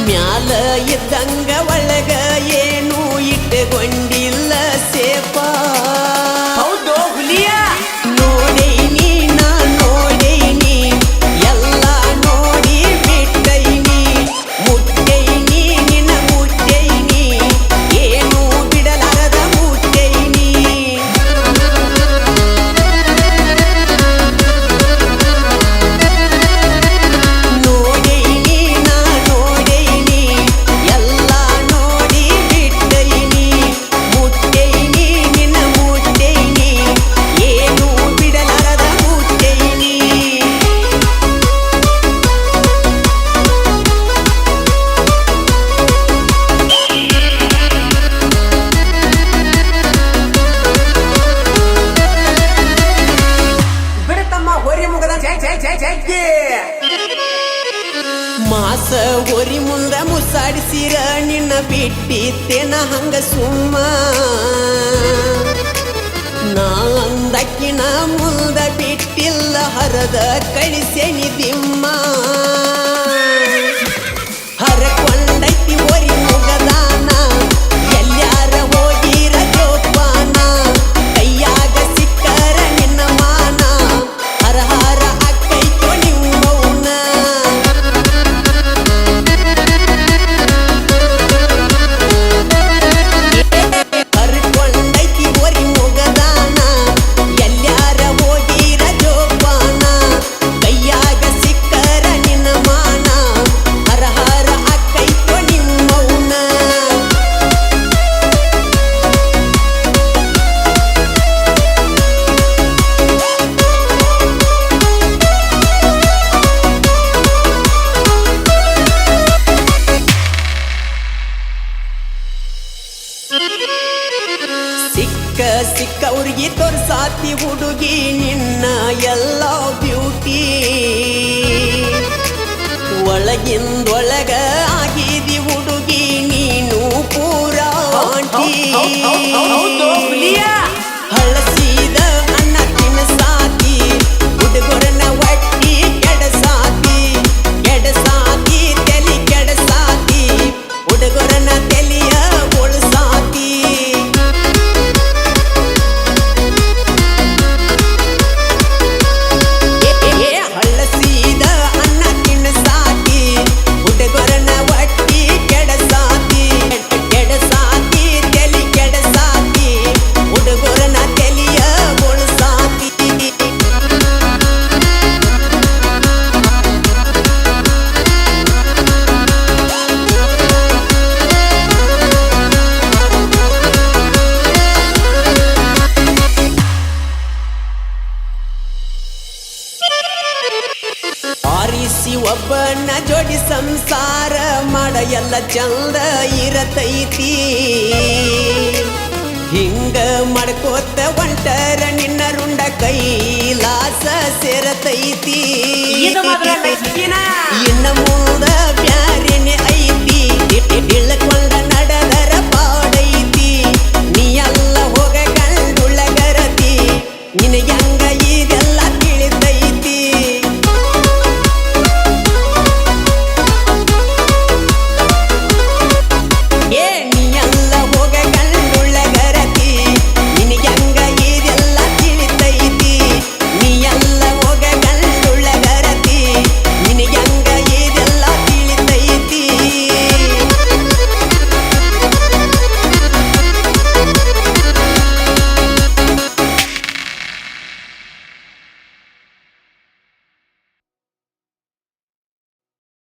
ಮ್ಯಾಲ ಇದ್ದಂಗ ಒಳಗ ಏನು ಇಟ್ಟುಕೊಂಡಿಲ್ಲ ಸೇಪ ಹೌದು ಹುಲಿಯ ನೋಡೈನಿ ನಾ ನೋಡೈನಿ ಎಲ್ಲ ನೋಡಿ ಬಿಟ್ಟೈನಿ ಮುಟ್ಟೈನಿ ನಿನ್ನ ಮುಟ್ಟೈನಿ ಏನು ಬಿಡಲಾರದ ಮುಟ್ಟೈನಿ ನೋಡೈನಿ ನಾ ನೋಡೈನಿ ಎಲ್ಲ ನೋಡಿ ಬಿಟ್ಟೈನಿ ಮುಟ್ಟೈನಿ ನಿನ್ನ ಮುಟ್ಟೈನಿ ಏನು ಬಿಡಲಾರದ ಮುಟ್ಟೈನಿ ಬಿಡತಮ್ಮ ಹೊರಿ ಮುಗದ ಜೈ ಜೈ ಜೈ ಜೈ ಮಾಸ ಹೊರಿ ಮುಂದ ಮುಸಾಡಿಸಿರ ನಿನ್ನ ಬಿಟ್ಟಿತ್ತೇನ ಹಂಗ ಸುಮ್ಮ ನಾ ಅಂದಕ್ಕಿನ ಮುಂದ ಬಿಟ್ಟಿಲ್ಲ ಹರದ ಕಳಿಸೇನಿ ದಿಮ್ಮ ಹರಕೊಂಡೈತಿ ಹೊರಿ ಮುಗದಾನ ಎಲ್ಲಾರ ಹೋಗಿರ ಜೋಪಾನ ಕೈಯಾಗ ಸಿಕ್ಕರ ನಿನ್ನ ಮಾನ ಹರ ಹರ ಅಕ್ಕೈತೋ ನಿಮ್ಮೌನ ಹರಕೊಂಡೈತಿ ಹೊರಿ ಮುಗದಾನ ಎಲ್ಲಾರ ಹೋಗಿರ ಜೋಪಾನ ಕೈಯಾಗ ಸಿಕ್ಕರ ನಿನ್ನ ಮಾನ ಹರ ಹರ ಅಕ್ಕೈತೋ ನಿಮ್ಮೌನ ಸಿಕ್ಕ ಸಿಕ್ಕವ್ರಿಗೆ ತೋರ್ಸಾತಿ ಹುಡುಗಿ ನಿನ್ನ ಎಲ್ಲ ಬ್ಯೂಟಿ ಒಳಗಿಂದೊಳಗ ಆಗಿದಿ ಹುಡುಗಿ ನೀನು ಪೂರ ಆಂಟಿ ಹೌದು ಹುಲಿಯ ಹಳಸಿದ ಅನ್ನ ತಿನ್ನಸಾತಿ ಹುಡುಗರನ್ನ ಒಟ್ಟಿ ಕೆಡಸಾತಿ ಕೆಡಸಾತಿ ತಲಿ ಕೆಡಸಾತಿ ಹುಡುಗರನ್ನ ತಲಿಯ ಉಳ್ಸಾತಿ ಹಳಸಿದ ಅನ್ನ ತಿನ್ನಸಾತಿ ಹುಡುಗರನ್ನ ಒಟ್ಟಿ ಕೆಡಸಾತಿ ಕೆಡಸಾತಿ ತಲಿ ಕೆಡಸಾತಿ ಹುಡುಗರನ್ನ ತಲಿಯ ಉಳ್ಸಾತಿ ಆರಿಸಿ ಒಬ್ಬನ ಜೋಡಿ ಸಂಸಾರ ಮಾಡ ಎಲ್ಲ ಚಂದ ಇರತೈತಿ ಹಿಂಗ ಮಾಡ್ಕೋತ ಒಂಟರ ನಿನ್ನ ರುಂಡ ಕೈಲಾಸ ಸೇರತೈತಿ ಇದು ಮಾತ್ರ ಲಕ್ಕಿನ ಇನ್ನ ಮುಂದ ಬ್ಯಾರೇನೆ ಐತಿ ಇಳ್ಕೊಂಡ ನಡೆದರ ಪಾಡೈತಿ ನೀ ಎಲ್ಲ ಹೋಗ ಕಂಡುಳಗರತಿ ನಿನಗೆ